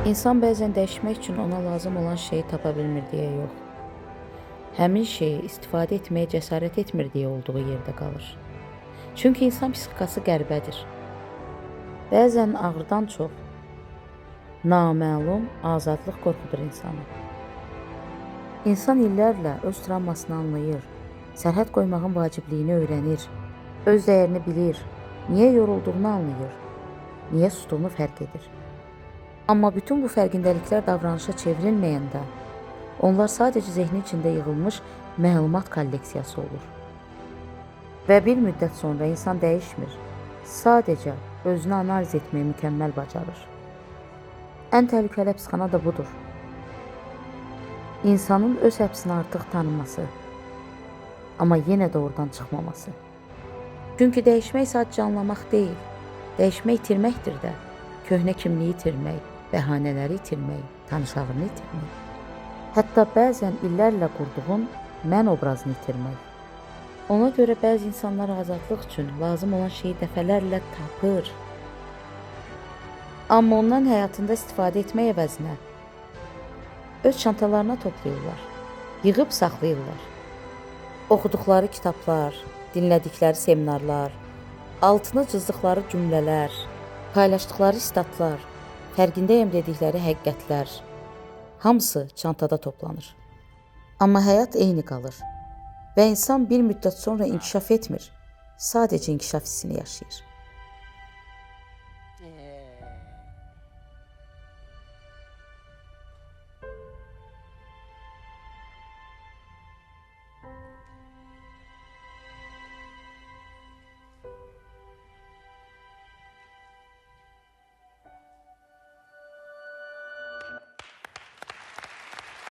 İnsan bəzən dəyişmək üçün ona lazım olan şeyi tapa bilmir deyə yox, həmin şeyi istifadə etməyə cəsarət etmir deyə olduğu yerdə qalır. Çünki insan psixikası qəribədir. Bəzən ağrıdan çox naməlum azadlıq qorxudur insanı. İnsan illərlə öz travmasını anlayır, sərhəd qoymağın vacibliyini öyrənir, öz dəyərini bilir, niyə yorulduğunu anlayır, niyə sustuğunu fərq edir. Amma bütün bu fərqindəliklər davranışa çevrilməyəndə, onlar sadəcə zehni içində yığılmış məlumat kolleksiyası olur. Və bir müddət sonra insan dəyişmir, sadəcə özünü analiz etməyi mükəmməl bacarır. Ən təhlükəli həbsxana da budur. İnsanın öz həbsini artıq tanıması, amma yenə də oradan çıxmaması. Çünki dəyişmək sadəcə anlamaq deyil, dəyişmək itirməkdir də. Köhnə kimliyi itirmək, bəhanələri itirmək, tanışlığını itirmək. Hətta bəzən illərlə qurduğun mən obrazını itirmək. Ona görə bəzi insanlar azadlıq üçün lazım olan şeyi dəfələrlə tapır. Amma ondan həyatında istifadə etmək əvəzinə öz çantalarına toplayırlar, yığıb saxlayırlar. Oxuduqları kitablar, dinlədikləri seminarlar, altını cızdıqları cümlələr, paylaşdıqları statlar, fərqindəyəm dedikləri həqiqətlər, hamısı çantada toplanır. Amma həyat eyni qalır və insan bir müddət sonra inkişaf etmir, sadəcə inkişaf hissini yaşayır.